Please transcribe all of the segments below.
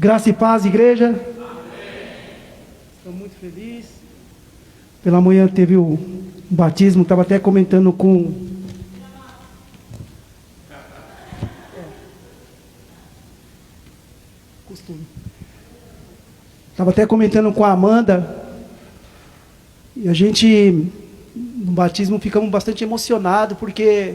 Graça e paz, igreja. Estou muito feliz. Pela manhã teve o batismo, estava até comentando com... Costume. Estava até comentando com a Amanda. E a gente, no batismo, ficamos bastante emocionados, porque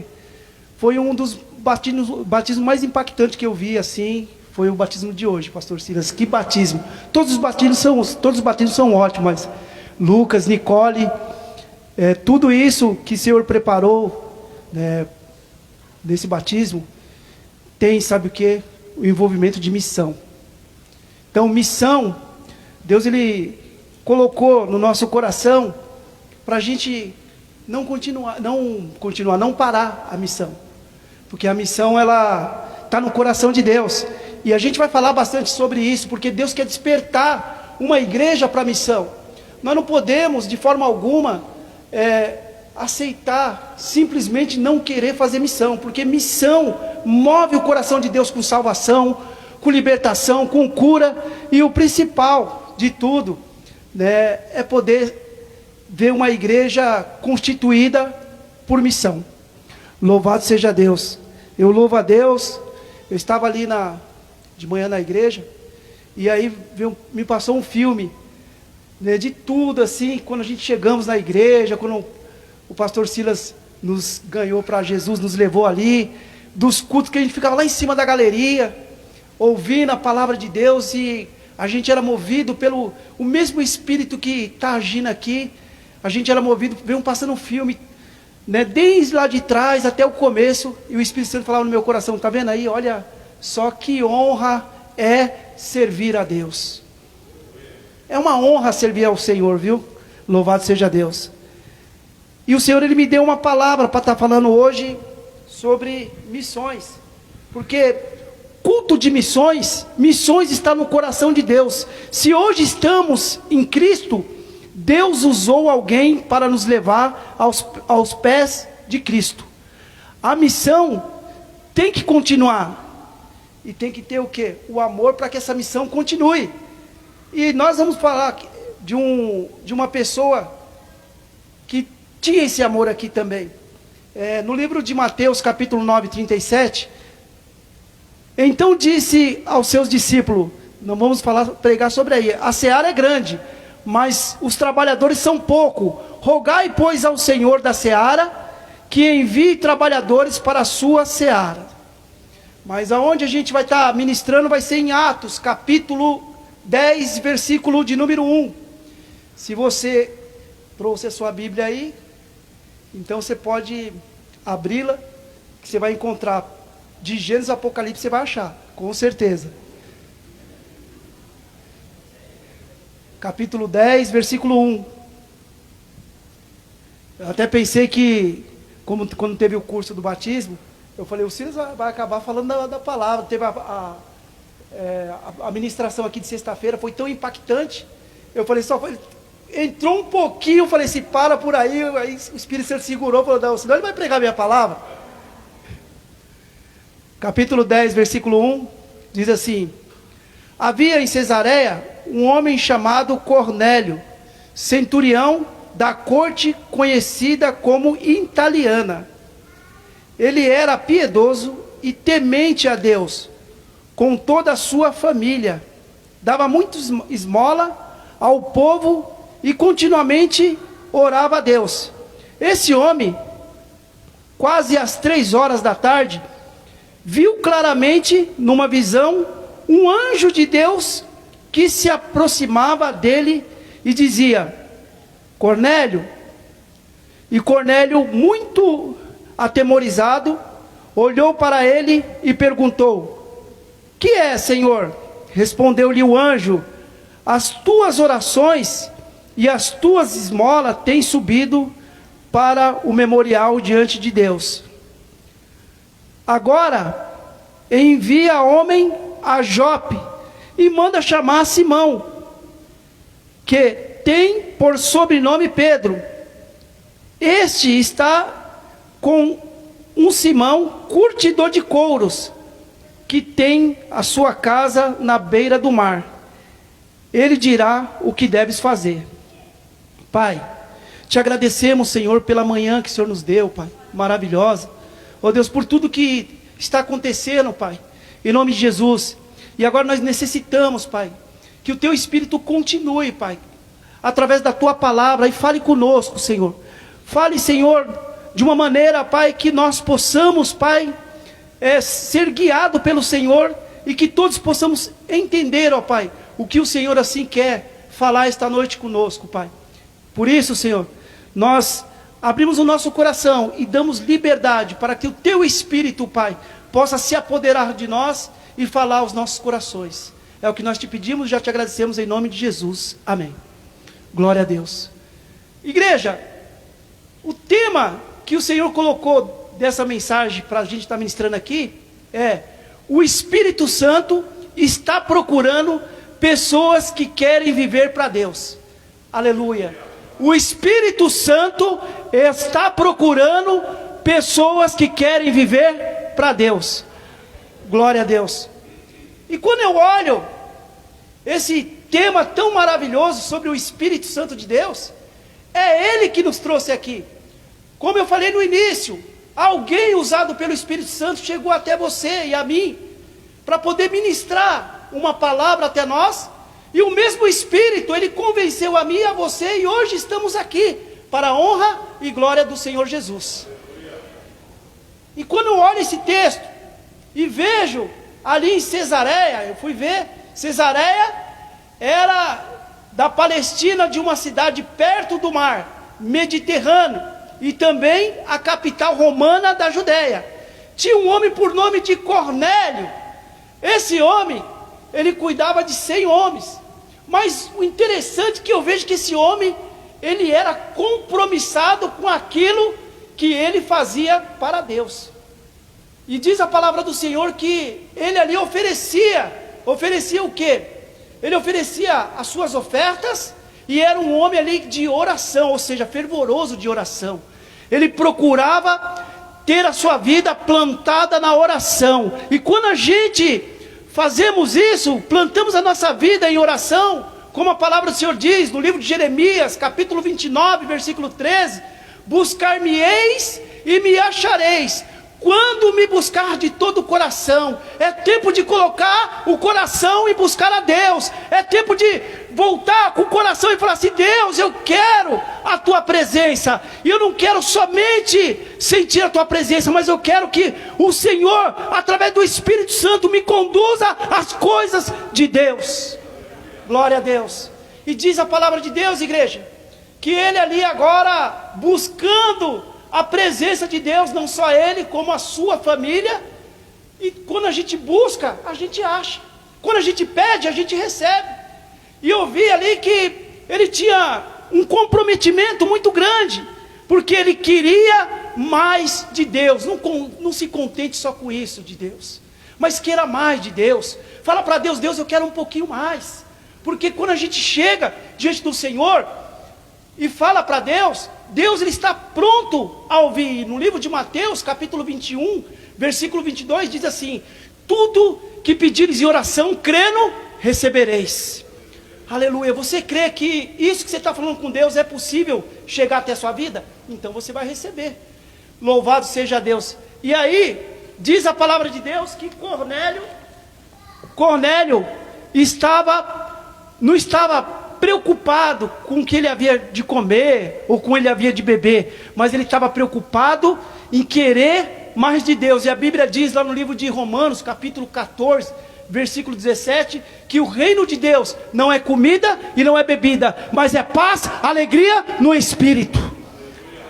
foi um dos batismos mais impactantes que eu vi, assim... Foi o batismo de hoje, pastor Silas. Que batismo! Todos os batismos são ótimos, mas Lucas, Nicole, tudo isso que o Senhor preparou, né, nesse batismo, tem, sabe o que? O envolvimento de missão. Então, missão, Deus Ele colocou no nosso coração para a gente não parar a missão, porque a missão ela está no coração de Deus. E a gente vai falar bastante sobre isso, porque Deus quer despertar uma igreja para a missão. Nós não podemos, de forma alguma, aceitar, simplesmente não querer fazer missão, porque missão move o coração de Deus com salvação, com libertação, com cura, e o principal de tudo, né, é poder ver uma igreja constituída por missão. Louvado seja Deus. Eu louvo a Deus. Eu estava ali de manhã na igreja, e aí me passou um filme, né, de tudo assim, quando a gente chegamos na igreja, quando o pastor Silas nos ganhou para Jesus, nos levou ali, dos cultos que a gente ficava lá em cima da galeria, ouvindo a palavra de Deus, e a gente era movido pelo o mesmo Espírito que está agindo aqui. A gente era movido, veio passando um filme, né, desde lá de trás até o começo, e o Espírito Santo falava no meu coração: está vendo aí, olha só que honra é servir a Deus. É uma honra servir ao Senhor, viu? Louvado seja Deus. E o Senhor, Ele me deu uma palavra para estar falando hoje sobre missões, porque culto de missões está no coração de Deus. Se hoje estamos em Cristo, Deus usou alguém para nos levar aos pés de Cristo. A missão tem que continuar. E tem que ter o quê? O amor para que essa missão continue. E nós vamos falar de uma pessoa que tinha esse amor aqui também. No livro de Mateus, capítulo 9, 37. Então disse aos seus discípulos, não vamos pregar sobre aí, a seara é grande, mas os trabalhadores são poucos. Rogai, pois, ao Senhor da seara, que envie trabalhadores para a sua seara. Mas aonde a gente vai estar ministrando vai ser em Atos, capítulo 10, versículo de número 1. Se você trouxe a sua Bíblia aí, então você pode abri-la, que você vai encontrar de Gênesis a Apocalipse, você vai achar, com certeza. Capítulo 10, versículo 1. Eu até pensei que, quando teve o curso do batismo, eu falei, o Silas vai acabar falando da palavra. Teve a ministração aqui de sexta-feira, foi tão impactante. Eu falei, entrou um pouquinho, eu falei, se para por aí. Aí o Espírito Santo segurou, falou, não, senão ele vai pregar a minha palavra. Capítulo 10, versículo 1, diz assim: havia em Cesareia um homem chamado Cornélio, centurião da corte conhecida como Italiana. Ele era piedoso e temente a Deus, com toda a sua família. Dava muito esmola ao povo e continuamente orava a Deus. Esse homem, quase às 3 horas da tarde, viu claramente numa visão um anjo de Deus que se aproximava dele e dizia: Cornélio. E Cornélio, muito atemorizado, olhou para ele e perguntou: que é, Senhor? Respondeu-lhe o anjo: as tuas orações e as tuas esmolas têm subido para o memorial diante de Deus. Agora envia homem a Jope e manda chamar Simão, que tem por sobrenome Pedro. Este está com um Simão, curtidor de couros, que tem a sua casa na beira do mar. Ele dirá o que deves fazer. Pai, te agradecemos, Senhor, pela manhã que o Senhor nos deu, Pai, maravilhosa. Ó Deus, por tudo que está acontecendo, Pai, em nome de Jesus. E agora nós necessitamos, Pai, que o Teu Espírito continue, Pai, através da Tua palavra, e fale conosco, Senhor. Fale, Senhor, de uma maneira, Pai, que nós possamos, Pai, ser guiado pelo Senhor, e que todos possamos entender, ó Pai, o que o Senhor assim quer falar esta noite conosco, Pai. Por isso, Senhor, nós abrimos o nosso coração e damos liberdade para que o Teu Espírito, Pai, possa se apoderar de nós e falar aos nossos corações. É o que nós te pedimos e já te agradecemos em nome de Jesus. Amém. Glória a Deus. Igreja, o tema que o Senhor colocou dessa mensagem para a gente estar ministrando aqui é: o Espírito Santo está procurando pessoas que querem viver para Deus. Aleluia. O Espírito Santo está procurando pessoas que querem viver para Deus. Glória a Deus. E quando eu olho esse tema tão maravilhoso sobre o Espírito Santo de Deus, é Ele que nos trouxe aqui. Como eu falei no início, alguém usado pelo Espírito Santo chegou até você e a mim, para poder ministrar uma palavra até nós, e o mesmo Espírito, Ele convenceu a mim e a você, e hoje estamos aqui, para a honra e glória do Senhor Jesus. E quando eu olho esse texto, e vejo ali em Cesareia, eu fui ver, Cesareia era da Palestina, de uma cidade perto do mar Mediterrâneo, e também a capital romana da Judéia. Tinha um homem por nome de Cornélio. Esse homem, ele cuidava de 100 homens. Mas o interessante é que eu vejo que esse homem, ele era compromissado com aquilo que ele fazia para Deus. E diz a palavra do Senhor que ele ali oferecia o quê? Ele oferecia as suas ofertas, e era um homem ali de oração, ou seja, fervoroso de oração. Ele procurava ter a sua vida plantada na oração. E quando a gente fazemos isso, plantamos a nossa vida em oração, como a palavra do Senhor diz no livro de Jeremias, capítulo 29, versículo 13: buscar-me-eis e me achareis, quando me buscar de todo o coração. É tempo de colocar o coração e buscar a Deus. É tempo de voltar com o coração e falar assim: Deus, eu quero a Tua presença. E eu não quero somente sentir a Tua presença, mas eu quero que o Senhor, através do Espírito Santo, me conduza às coisas de Deus. Glória a Deus. E diz a palavra de Deus, igreja, que ele ali agora, buscando a presença de Deus, não só ele, como a sua família. E quando a gente busca, a gente acha. Quando a gente pede, a gente recebe. E eu vi ali que ele tinha um comprometimento muito grande, porque ele queria mais de Deus. Não se contente só com isso de Deus, mas queira mais de Deus. Fala para Deus: Deus, eu quero um pouquinho mais. Porque quando a gente chega diante do Senhor e fala para Deus, Deus, ele está pronto a ouvir. No livro de Mateus, capítulo 21, versículo 22, diz assim: tudo que pedires em oração, crendo, recebereis. Aleluia. Você crê que isso que você está falando com Deus é possível chegar até a sua vida? Então você vai receber. Louvado seja Deus. E aí, diz a palavra de Deus que Cornélio não estava preocupado com o que ele havia de comer, ou com o que ele havia de beber, mas ele estava preocupado em querer mais de Deus. E a Bíblia diz lá no livro de Romanos, capítulo 14, versículo 17, que o reino de Deus não é comida e não é bebida, mas é paz, alegria no Espírito.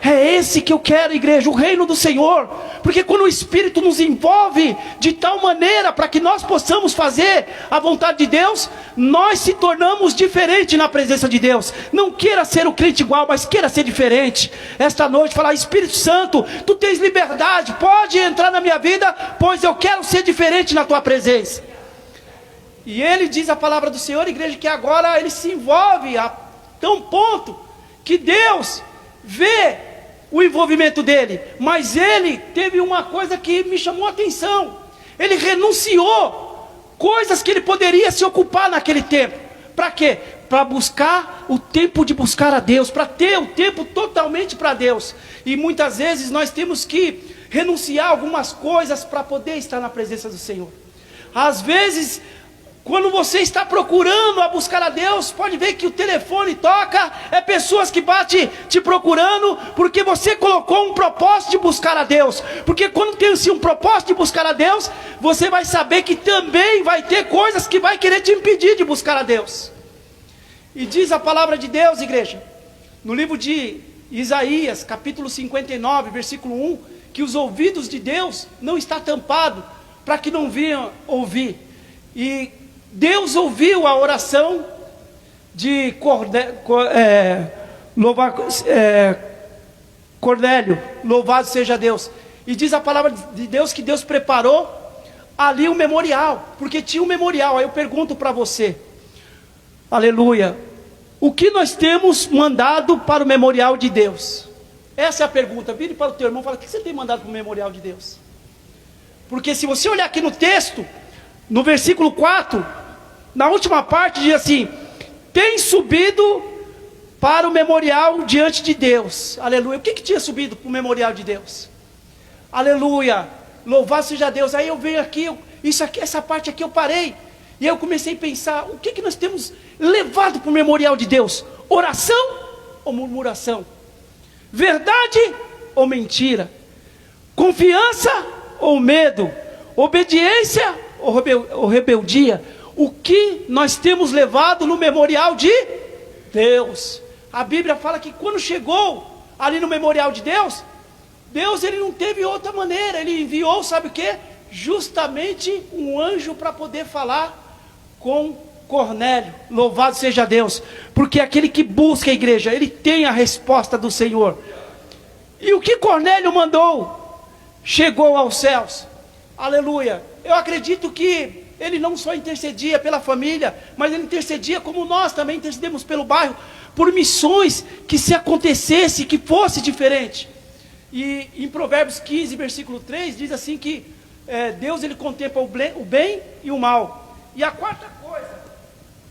É esse que eu quero, igreja, o reino do Senhor. Porque quando o Espírito nos envolve de tal maneira para que nós possamos fazer a vontade de Deus, nós se tornamos diferentes na presença de Deus. Não queira ser o crente igual, mas queira ser diferente. Esta noite falar: Espírito Santo, Tu tens liberdade, pode entrar na minha vida, pois eu quero ser diferente na Tua presença. E ele diz a palavra do Senhor, igreja, que agora ele se envolve a tão ponto que Deus vê o envolvimento dele. Mas ele teve uma coisa que me chamou a atenção. Ele renunciou coisas que ele poderia se ocupar naquele tempo. Para quê? Para buscar o tempo de buscar a Deus, para ter o tempo totalmente para Deus. E muitas vezes nós temos que renunciar algumas coisas para poder estar na presença do Senhor. Às vezes, quando você está procurando a buscar a Deus, pode ver que o telefone toca, é pessoas que batem te procurando, porque você colocou um propósito de buscar a Deus. Porque quando tem assim, um propósito de buscar a Deus, você vai saber que também vai ter coisas que vai querer te impedir de buscar a Deus. E diz a palavra de Deus, igreja, no livro de Isaías, capítulo 59, versículo 1, que os ouvidos de Deus não estão tampados, para que não venham ouvir. E Deus ouviu a oração de Cornélio, louvado seja Deus. E diz a palavra de Deus que Deus preparou ali um memorial, porque tinha um memorial. Aí eu pergunto para você, aleluia, o que nós temos mandado para o memorial de Deus? Essa é a pergunta. Vire para o teu irmão e fala, o que você tem mandado para o memorial de Deus? Porque se você olhar aqui no texto, no versículo 4, na última parte diz assim, tem subido para o memorial diante de Deus. Aleluia. O que tinha subido para o memorial de Deus? Aleluia. Louvado seja Deus. Aí eu venho aqui, essa parte aqui eu parei. E aí eu comecei a pensar, o que nós temos levado para o memorial de Deus? Oração ou murmuração? Verdade ou mentira? Confiança ou medo? Obediência ou rebeldia? O que nós temos levado no memorial de Deus? A Bíblia fala que quando chegou ali no memorial de Deus, Deus ele não teve outra maneira, ele enviou, sabe o que? Justamente um anjo para poder falar com Cornélio. Louvado seja Deus, porque aquele que busca a igreja, ele tem a resposta do Senhor. E o que Cornélio mandou, chegou aos céus. Aleluia. Eu acredito que ele não só intercedia pela família, mas ele intercedia como nós também intercedemos pelo bairro, por missões que se acontecesse, que fosse diferente. E em Provérbios 15, versículo 3, diz assim que Deus ele contempla o bem e o mal. E a quarta coisa,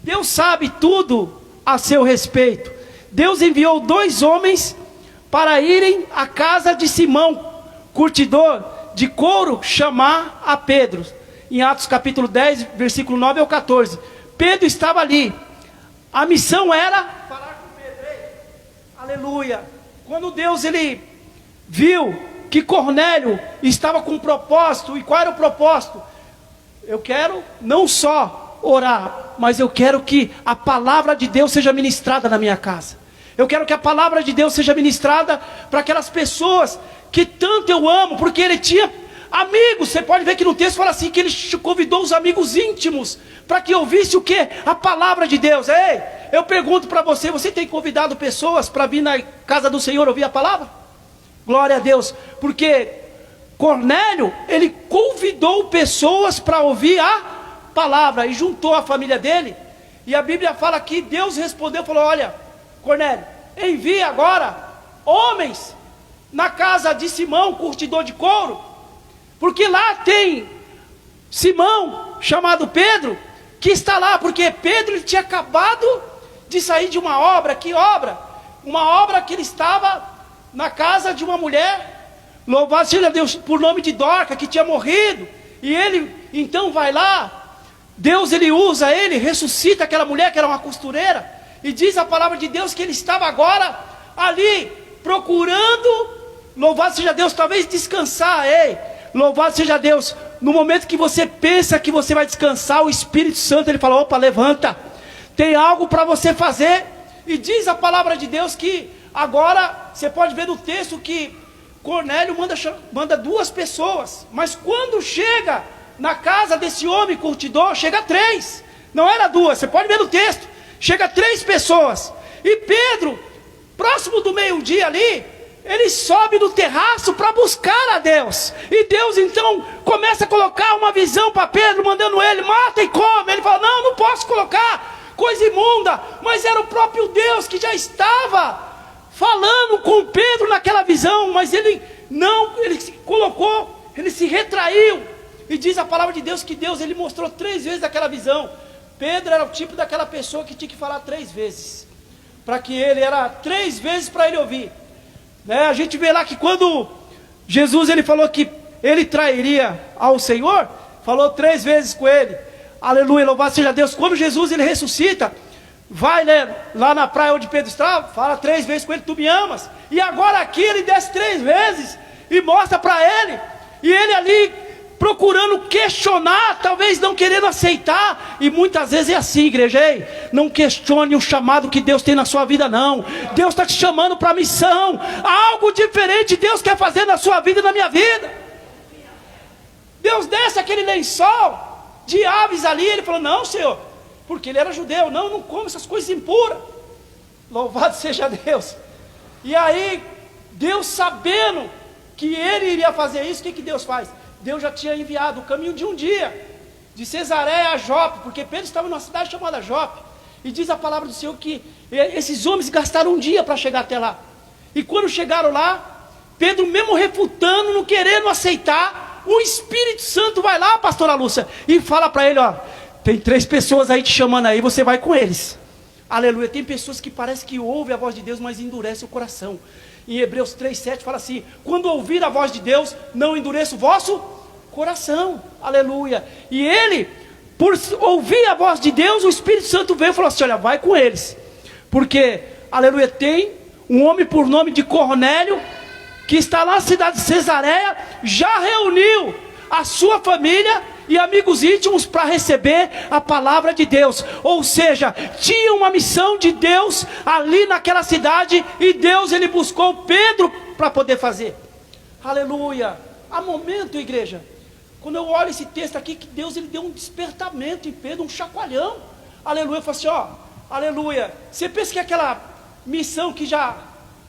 Deus sabe tudo a seu respeito. Deus enviou 2 homens para irem à casa de Simão, curtidor de couro, chamar a Pedro. Em Atos capítulo 10, versículo 9 ao 14. Pedro estava ali. A missão era falar com Pedro. Ei, aleluia. Quando Deus ele viu que Cornélio estava com um propósito. E qual era o propósito? Eu quero não só orar, mas eu quero que a palavra de Deus seja ministrada na minha casa. Eu quero que a palavra de Deus seja ministrada para aquelas pessoas que tanto eu amo, porque ele tinha amigos. Você pode ver que no texto fala assim, que ele convidou os amigos íntimos, para que ouvisse o que? A palavra de Deus. Ei, eu pergunto para você, você tem convidado pessoas para vir na casa do Senhor ouvir a palavra? Glória a Deus, porque Cornélio, ele convidou pessoas para ouvir a palavra, e juntou a família dele, e a Bíblia fala que Deus respondeu, falou, olha, Cornélio, envia agora homens na casa de Simão, curtidor de couro, porque lá tem Simão, chamado Pedro, que está lá, porque Pedro ele tinha acabado de sair de uma obra. Que obra? Uma obra que ele estava na casa de uma mulher, louvado seja Deus, por nome de Dorca, que tinha morrido, e ele então vai lá, Deus ele usa ele, ressuscita aquela mulher que era uma costureira, e diz a palavra de Deus que ele estava agora ali, procurando, louvado seja Deus, talvez descansar. Ei, louvado seja Deus, no momento que você pensa que você vai descansar, o Espírito Santo ele fala, opa, levanta, tem algo para você fazer. E diz a palavra de Deus que agora, você pode ver no texto que Cornélio manda 2 pessoas, mas quando chega na casa desse homem curtidor, chega 3, não era 2, você pode ver no texto, chega 3 pessoas, e Pedro, próximo do meio-dia ali, ele sobe no terraço para buscar a Deus, e Deus então começa a colocar uma visão para Pedro, mandando ele, mata e come. Ele fala, não posso colocar, coisa imunda, mas era o próprio Deus que já estava falando com Pedro naquela visão, mas ele não, ele se colocou, ele se retraiu, E diz a palavra de Deus que Deus, ele mostrou 3 vezes aquela visão. Pedro era o tipo daquela pessoa que tinha que falar 3 vezes, para que ele, era 3 vezes para ele ouvir, né? A gente vê lá que quando Jesus, ele falou que ele trairia ao Senhor, falou 3 vezes com ele, aleluia, louvado seja Deus. Quando Jesus, ele ressuscita, vai, né, lá na praia onde Pedro estava, fala 3 vezes com ele, tu me amas. E agora aqui ele desce 3 vezes e mostra para ele, e ele ali procurando questionar, talvez não querendo aceitar. E muitas vezes é assim, igreja. Ei, não questione o chamado que Deus tem na sua vida, não. Deus está te chamando para a missão. Algo diferente Deus quer fazer na sua vida e na minha vida. Deus desce aquele lençol de aves ali, ele falou, não, Senhor, porque ele era judeu, não come essas coisas impuras. Louvado seja Deus. E aí, Deus sabendo que ele iria fazer isso, o que Deus faz? Deus já tinha enviado o caminho de um dia, de Cesareia a Jope, porque Pedro estava numa cidade chamada Jope, e diz a palavra do Senhor que esses homens gastaram um dia para chegar até lá, e quando chegaram lá, Pedro mesmo refutando, não querendo aceitar, o Espírito Santo vai lá, pastora Lúcia, e fala para ele, ó, tem 3 pessoas aí te chamando aí, você vai com eles, aleluia. Tem pessoas que parece que ouvem a voz de Deus, mas endurece o coração. Em Hebreus 3,7 fala assim, quando ouvir a voz de Deus, não endureça o vosso coração, aleluia. E ele, por ouvir a voz de Deus, o Espírito Santo veio e falou assim, olha, vai com eles, porque, aleluia, tem um homem por nome de Cornélio, que está lá na cidade de Cesareia, já reuniu a sua família e amigos íntimos para receber a palavra de Deus. Ou seja, tinha uma missão de Deus ali naquela cidade, e Deus, ele buscou Pedro para poder fazer, aleluia. Há momento, igreja, quando eu olho esse texto aqui, que Deus, ele deu um despertamento em Pedro, um chacoalhão, aleluia. Eu falo assim, ó, aleluia, você pensa que aquela missão que já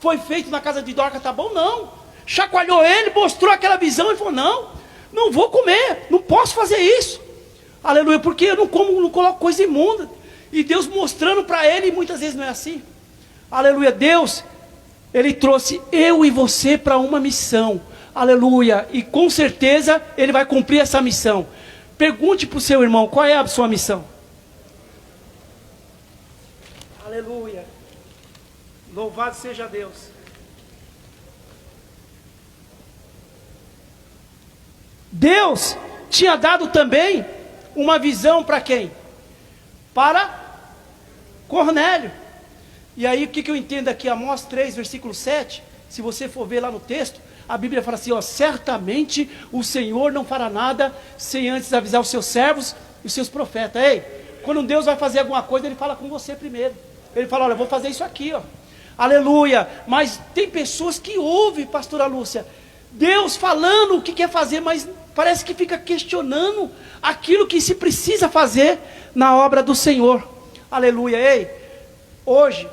foi feita na casa de Dorca tá bom? Não, chacoalhou ele, mostrou aquela visão, e falou, não vou comer, não posso fazer isso, aleluia, porque eu não como, não coloco coisa imunda. E Deus mostrando para ele, e muitas vezes não é assim, aleluia. Deus, ele trouxe eu e você para uma missão, aleluia, e com certeza ele vai cumprir essa missão. Pergunte para o seu irmão, qual é a sua missão? Aleluia, louvado seja Deus. Deus tinha dado também uma visão para quem? Para Cornélio. E aí o que eu entendo aqui, Amós 3, versículo 7, se você for ver lá no texto, a Bíblia fala assim, ó, certamente o Senhor não fará nada sem antes avisar os seus servos e os seus profetas. Ei, quando Deus vai fazer alguma coisa, ele fala com você primeiro. Ele fala, olha, eu vou fazer isso aqui, ó, aleluia. Mas tem pessoas que ouvem, pastora Lúcia, Deus falando o que quer fazer, mas parece que fica questionando aquilo que se precisa fazer na obra do Senhor, aleluia. Ei, hoje,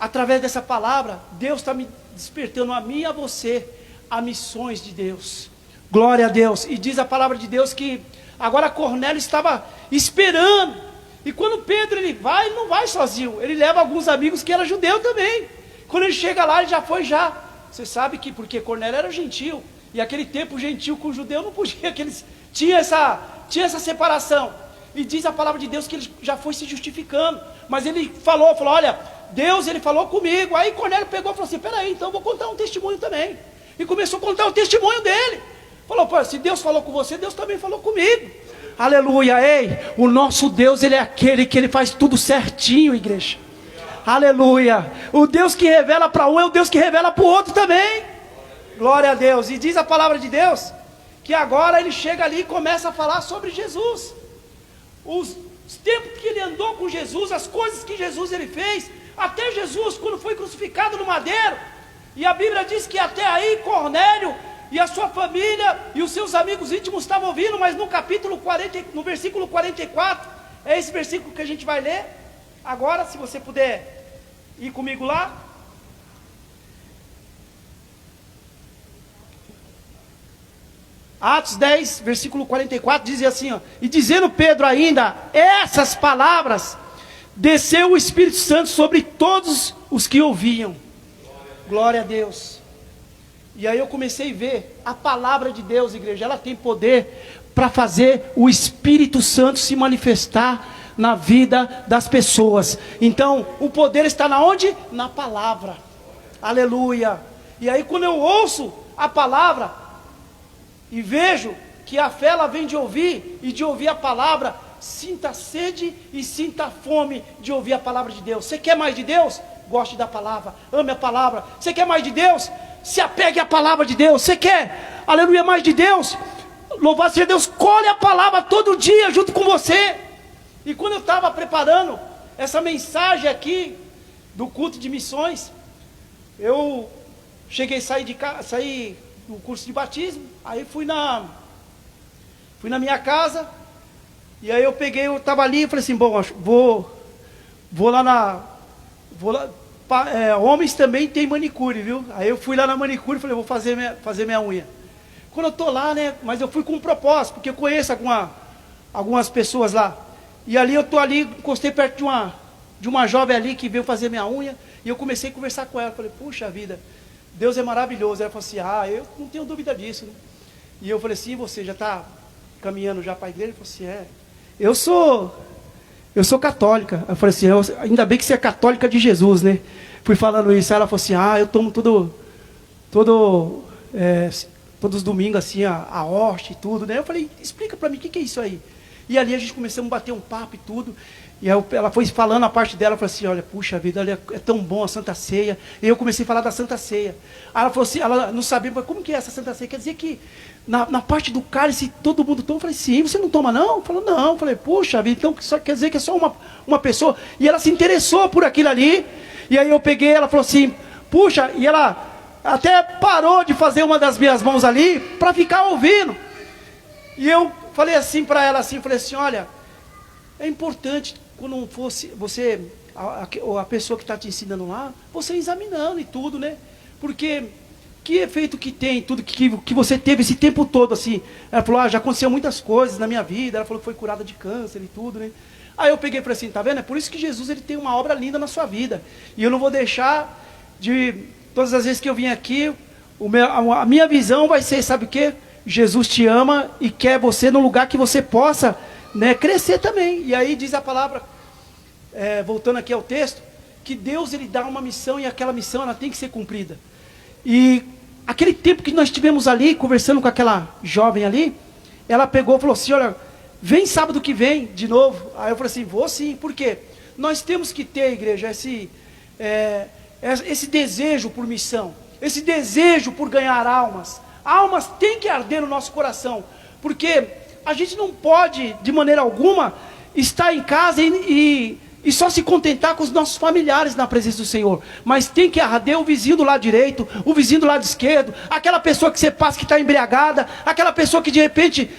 através dessa palavra, Deus está me despertando a mim e a você, a missões de Deus, glória a Deus. E diz a palavra de Deus que agora Cornélio estava esperando, e quando Pedro ele não vai sozinho, ele leva alguns amigos que eram judeus também. Quando ele chega lá, ele já foi você sabe que, porque Cornélio era gentil, e aquele tempo gentil com o judeu não podia, que eles tinha essa separação. E diz a palavra de Deus que ele já foi se justificando, mas ele falou, olha, Deus, ele falou comigo. Aí Cornélio pegou e falou assim, peraí, então eu vou contar um testemunho também. E começou a contar o testemunho dele. Falou, pô, se Deus falou com você, Deus também falou comigo, aleluia. Ei, o nosso Deus, ele é aquele que ele faz tudo certinho, igreja, aleluia. O Deus que revela para um é o Deus que revela para o outro também, glória a Deus. E diz a palavra de Deus que agora ele chega ali e começa a falar sobre Jesus, os tempos que ele andou com Jesus, as coisas que Jesus ele fez, até Jesus quando foi crucificado no madeiro. E a Bíblia diz que até aí Cornélio e a sua família e os seus amigos íntimos estavam ouvindo, mas no capítulo 40, no versículo 44, é esse versículo que a gente vai ler agora, se você puder ir comigo lá. Atos 10, versículo 44, diz assim, ó, e dizendo Pedro ainda essas palavras, desceu o Espírito Santo sobre todos os que ouviam, glória a Deus. E aí eu comecei a ver a palavra de Deus, igreja, ela tem poder para fazer o Espírito Santo se manifestar na vida das pessoas. Então, o poder está na onde? Na palavra. Aleluia. E aí quando eu ouço a palavra e vejo que a fé ela vem de ouvir, e de ouvir a palavra, sinta sede e sinta fome de ouvir a palavra de Deus. Você quer mais de Deus? Goste da palavra, ame a palavra. Você quer mais de Deus? Se apegue à palavra de Deus. Você quer, aleluia, mais de Deus? Louvado seja Deus, colhe a palavra todo dia junto com você. E quando eu estava preparando essa mensagem aqui do culto de missões, eu cheguei a sair do curso de batismo, aí fui na minha casa, e aí eu estava ali e falei assim, bom, vou lá, homens também tem manicure, viu? Aí eu fui lá na manicure e falei, vou fazer minha unha. Quando eu estou lá, né, mas eu fui com um propósito, porque eu conheço algumas pessoas lá, e ali eu estou ali, encostei perto de uma jovem ali que veio fazer minha unha, e eu comecei a conversar com ela, falei, puxa vida, Deus é maravilhoso. Ela falou assim, eu não tenho dúvida disso, né? E eu falei assim, você já está caminhando já para a igreja? Ele falou assim, eu sou católica. Eu falei assim, ainda bem que você é católica de Jesus, né? Fui falando isso, aí ela falou assim, eu tomo todos os domingos assim, a hóstia e tudo, né? Eu falei, explica para mim, o que é isso aí? E ali a gente começamos a bater um papo e tudo. E aí ela foi falando a parte dela, falou assim, olha, puxa vida, olha, é tão bom a Santa Ceia. E eu comecei a falar da Santa Ceia. Aí ela falou assim, ela não sabia, mas como que é essa Santa Ceia? Quer dizer que na parte do cálice todo mundo toma? Eu falei, sim, você não toma não? Falou, não. Eu falei, puxa vida, então só quer dizer que é só uma pessoa. E ela se interessou por aquilo ali. E aí eu peguei, ela falou assim, puxa, e ela até parou de fazer uma das minhas mãos ali, para ficar ouvindo. E eu falei assim para ela, assim, falei assim, olha, é importante quando fosse você, a pessoa que está te ensinando lá, você examinando e tudo, né? Porque que efeito que tem tudo que você teve esse tempo todo, assim. Ela falou, já aconteceu muitas coisas na minha vida. Ela falou que foi curada de câncer e tudo, né? Aí eu peguei e falei assim, tá vendo? É por isso que Jesus ele tem uma obra linda na sua vida. E eu não vou deixar todas as vezes que eu vim aqui, a minha visão vai ser, sabe o quê? Jesus te ama e quer você num lugar que você possa, né, crescer também. E aí diz a palavra, voltando aqui ao texto, que Deus ele dá uma missão e aquela missão ela tem que ser cumprida. E aquele tempo que nós tivemos ali, conversando com aquela jovem ali, ela pegou e falou assim, olha, vem sábado que vem de novo. Aí eu falei assim, vou sim, por quê? Nós temos que ter, igreja, esse desejo por missão, esse desejo por ganhar almas. Almas têm que arder no nosso coração, porque a gente não pode, de maneira alguma, estar em casa e só se contentar com os nossos familiares na presença do Senhor, mas tem que arder o vizinho do lado direito, o vizinho do lado esquerdo, aquela pessoa que você passa que está embriagada, aquela pessoa que de repente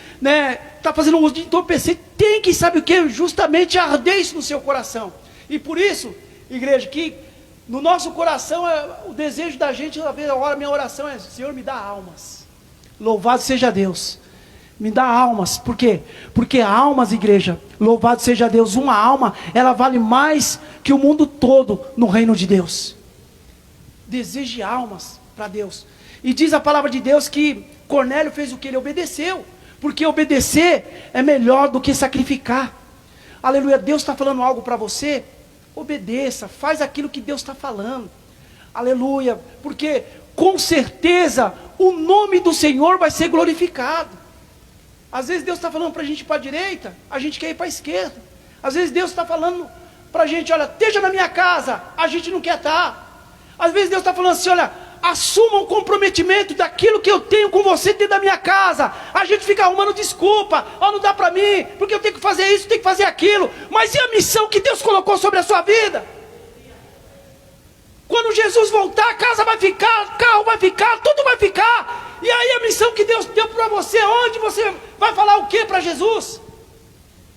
está fazendo um uso de entorpecente, tem que, sabe o que? Justamente arder isso no seu coração. E por isso, igreja, que no nosso coração, o desejo da gente, minha oração é, Senhor, me dá almas. Louvado seja Deus. Me dá almas. Por quê? Porque almas, igreja, louvado seja Deus, uma alma, ela vale mais que o mundo todo no reino de Deus. Deseje almas para Deus. E diz a palavra de Deus que Cornélio fez o que? Ele obedeceu. Porque obedecer é melhor do que sacrificar. Aleluia, Deus está falando algo para você, obedeça, faz aquilo que Deus está falando. Aleluia, porque com certeza o nome do Senhor vai ser glorificado. Às vezes Deus está falando para a gente ir para a direita, a gente quer ir para a esquerda. Às vezes Deus está falando para a gente, olha, esteja na minha casa, a gente não quer estar. Às vezes Deus está falando assim, olha, assuma um comprometimento daquilo que eu tenho com você dentro da minha casa. A gente fica arrumando desculpa, não dá para mim, porque eu tenho que fazer isso, tenho que fazer aquilo. Mas e a missão que Deus colocou sobre a sua vida? Quando Jesus voltar, a casa vai ficar, o carro vai ficar, tudo vai ficar. E aí a missão que Deus deu para você, onde você vai falar o que para Jesus?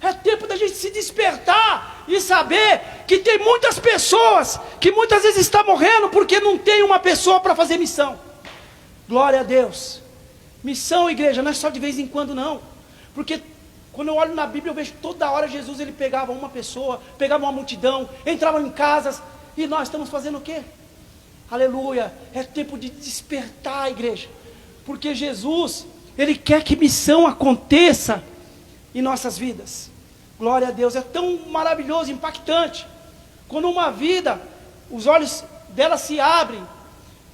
É tempo da gente se despertar e saber que tem muitas pessoas que muitas vezes estão morrendo porque não tem uma pessoa para fazer missão. Glória a Deus. Missão, igreja, não é só de vez em quando não. Porque quando eu olho na Bíblia eu vejo toda hora Jesus ele pegava uma pessoa, pegava uma multidão, entrava em casas. E nós estamos fazendo o quê? Aleluia, é tempo de despertar, igreja. Porque Jesus, Ele quer que missão aconteça em nossas vidas. Glória a Deus, é tão maravilhoso, impactante, quando uma vida, os olhos dela se abrem,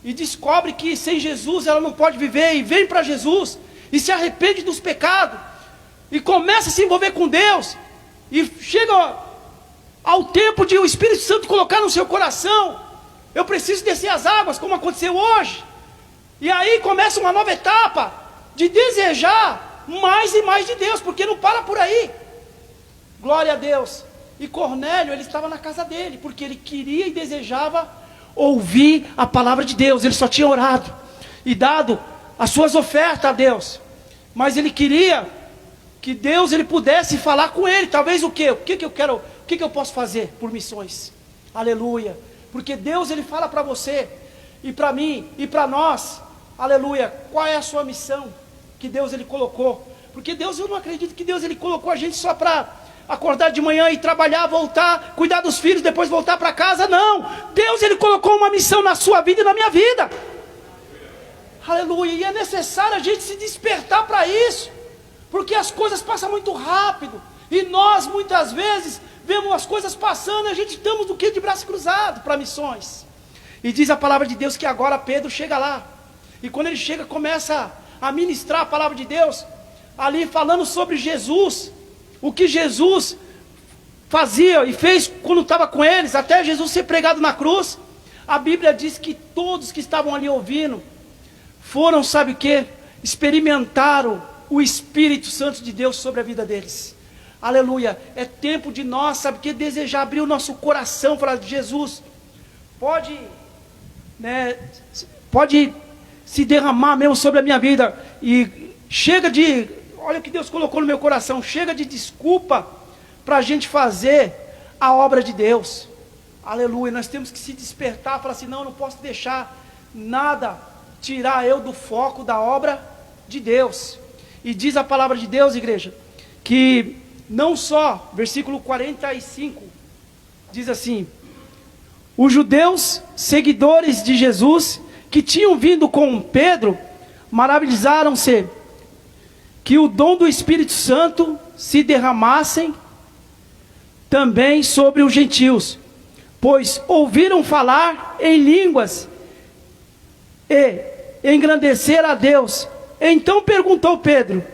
e descobre que sem Jesus ela não pode viver, e vem para Jesus, e se arrepende dos pecados, e começa a se envolver com Deus, e chega ao tempo de o Espírito Santo colocar no seu coração, eu preciso descer as águas, como aconteceu hoje, e aí começa uma nova etapa, de desejar mais e mais de Deus, porque não para por aí. Glória a Deus. E Cornélio, ele estava na casa dele, porque ele queria e desejava ouvir a palavra de Deus. Ele só tinha orado e dado as suas ofertas a Deus, mas ele queria que Deus ele pudesse falar com ele. Talvez o que eu quero, o que eu posso fazer por missões? Aleluia. Porque Deus ele fala para você e para mim e para nós. Aleluia. Qual é a sua missão que Deus ele colocou? Porque Deus, eu não acredito que Deus ele colocou a gente só para acordar de manhã e trabalhar, voltar, cuidar dos filhos, depois voltar para casa. Não, Deus ele colocou uma missão na sua vida e na minha vida. Aleluia. E é necessário a gente se despertar para isso, porque as coisas passam muito rápido, e nós muitas vezes vemos as coisas passando, e a gente estamos do que de braço cruzado para missões. E diz a palavra de Deus que agora Pedro chega lá, e quando ele chega começa a ministrar a palavra de Deus, ali falando sobre Jesus, o que Jesus fazia e fez quando estava com eles, até Jesus ser pregado na cruz. A Bíblia diz que todos que estavam ali ouvindo, foram, sabe o que? Experimentaram o Espírito Santo de Deus sobre a vida deles. Aleluia. É tempo de nós, sabe o que? Desejar abrir o nosso coração, falar, Jesus, pode se derramar mesmo sobre a minha vida, e chega de, olha o que Deus colocou no meu coração, chega de desculpa para a gente fazer a obra de Deus. Aleluia. Nós temos que se despertar, falar assim, não, eu não posso deixar nada tirar eu do foco da obra de Deus. E diz a palavra de Deus, igreja, que não só, versículo 45, diz assim, os judeus, seguidores de Jesus, que tinham vindo com Pedro, maravilharam-se que o dom do Espírito Santo se derramassem também sobre os gentios, pois ouviram falar em línguas e engrandecer a Deus. Então perguntou Pedro,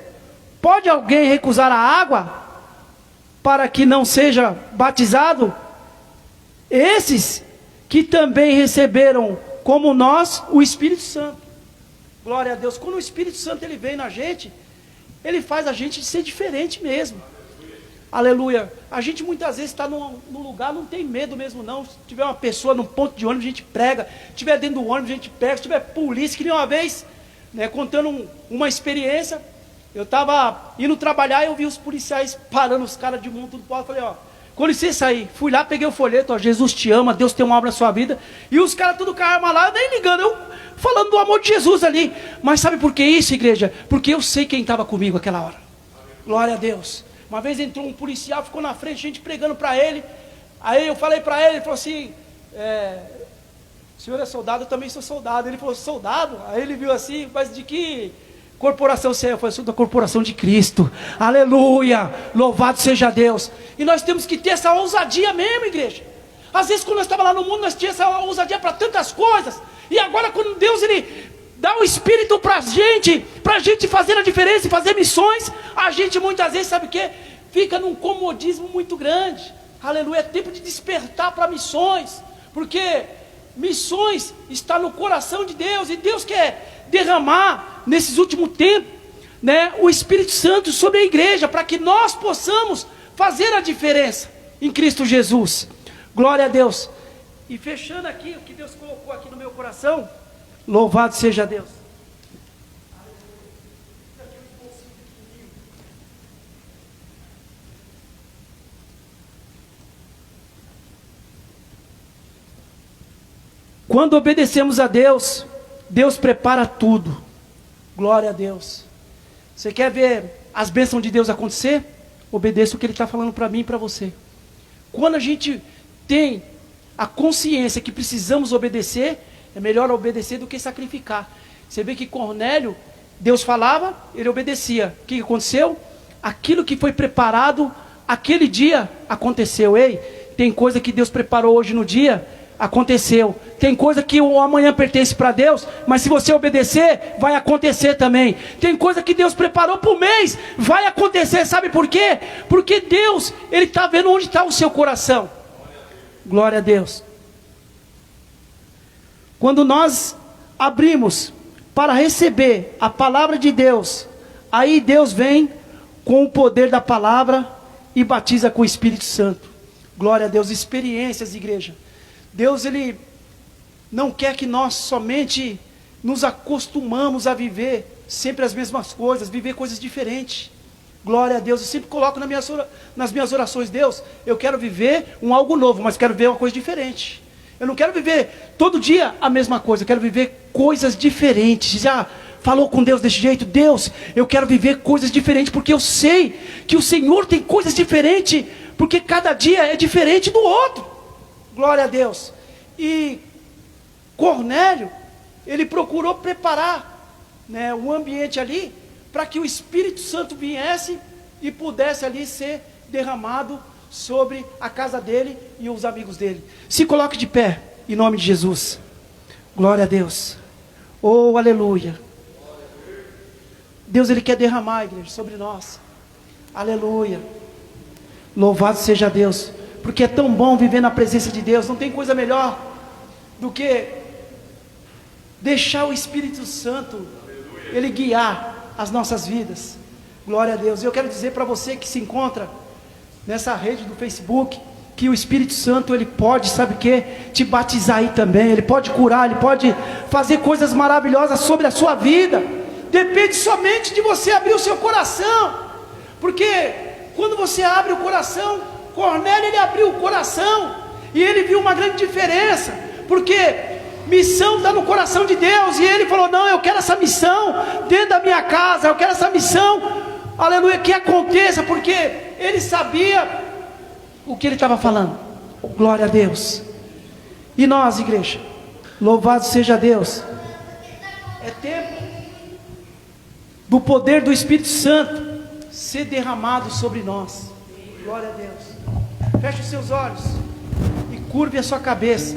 pode alguém recusar a água para que não seja batizado? Esses que também receberam como nós o Espírito Santo. Glória a Deus. Quando o Espírito Santo ele vem na gente, ele faz a gente ser diferente mesmo. Aleluia. A gente muitas vezes está num lugar, não tem medo mesmo não. Se tiver uma pessoa num ponto de ônibus, a gente prega. Se tiver dentro do ônibus, a gente pega. Se tiver polícia, que nem uma vez, contando uma experiência, eu estava indo trabalhar e eu vi os policiais parando os caras de mundo, tudo pro alto. Falei, ó, com licença aí. Fui lá, peguei o folheto, ó, Jesus te ama, Deus tem uma obra na sua vida. E os caras tudo com a arma lá, nem ligando, eu falando do amor de Jesus ali. Mas sabe por que isso, igreja? Porque eu sei quem estava comigo aquela hora. Glória a Deus. Uma vez entrou um policial, ficou na frente, gente pregando para ele. Aí eu falei para ele, ele falou assim, o senhor é soldado, eu também sou soldado. Ele falou, soldado? Aí ele viu assim, mas de que corporação você é? Eu falei, sou da corporação de Cristo. Aleluia, louvado seja Deus. E nós temos que ter essa ousadia mesmo, igreja. Às vezes quando nós estávamos lá no mundo, nós tínhamos essa ousadia para tantas coisas. E agora quando Deus ele dá o Espírito para a gente fazer a diferença e fazer missões, a gente muitas vezes, sabe o que? Fica num comodismo muito grande. Aleluia, é tempo de despertar para missões, porque missões está no coração de Deus, e Deus quer derramar nesses últimos tempos, o Espírito Santo sobre a igreja, para que nós possamos fazer a diferença em Cristo Jesus. Glória a Deus. E fechando aqui o que Deus colocou aqui no meu coração, louvado seja Deus. Quando obedecemos a Deus, Deus prepara tudo. Glória a Deus. Você quer ver as bênçãos de Deus acontecer? Obedeça o que Ele está falando para mim e para você. Quando a gente tem a consciência que precisamos obedecer, é melhor obedecer do que sacrificar. Você vê que Cornélio, Deus falava, ele obedecia. O que aconteceu? Aquilo que foi preparado aquele dia aconteceu. Ei, tem coisa que Deus preparou hoje no dia, aconteceu. Tem coisa que o amanhã pertence para Deus, mas se você obedecer, vai acontecer também. Tem coisa que Deus preparou para o mês, vai acontecer. Sabe por quê? Porque Deus, Ele está vendo onde está o seu coração. Glória a Deus. Quando nós abrimos para receber a palavra de Deus, aí Deus vem com o poder da palavra e batiza com o Espírito Santo. Glória a Deus. Experiências, igreja. Deus, Ele não quer que nós somente nos acostumamos a viver sempre as mesmas coisas, viver coisas diferentes. Glória a Deus. Eu sempre coloco nas minhas orações: Deus, eu quero viver algo novo, mas quero viver uma coisa diferente. Eu não quero viver todo dia a mesma coisa, eu quero viver coisas diferentes. Já falou com Deus desse jeito? Deus, eu quero viver coisas diferentes, porque eu sei que o Senhor tem coisas diferentes, porque cada dia é diferente do outro. Glória a Deus. E Cornélio, ele procurou preparar, né, um ambiente ali, para que o Espírito Santo viesse e pudesse ali ser derramado sobre a casa dele e os amigos dele. Se coloque de pé, em nome de Jesus. Glória a Deus. Oh, aleluia. Deus, Ele quer derramar, igreja, sobre nós. Aleluia. Louvado seja Deus, porque é tão bom viver na presença de Deus. Não tem coisa melhor do que deixar o Espírito Santo, Ele guiar as nossas vidas. Glória a Deus. Eu quero dizer para você que se encontra nessa rede do Facebook, que o Espírito Santo, Ele pode, sabe o que? Te batizar aí também. Ele pode curar, Ele pode fazer coisas maravilhosas sobre a sua vida. Depende somente de você abrir o seu coração. Porque quando você abre o coração, Cornélio, ele abriu o coração e ele viu uma grande diferença. Porque missão está no coração de Deus. E ele falou: não, eu quero essa missão dentro da minha casa. Eu quero essa missão, aleluia, que aconteça. Porque ele sabia o que ele estava falando. Glória a Deus. E nós, igreja, louvado seja Deus, é tempo do poder do Espírito Santo ser derramado sobre nós. Glória a Deus. Feche os seus olhos e curve a sua cabeça.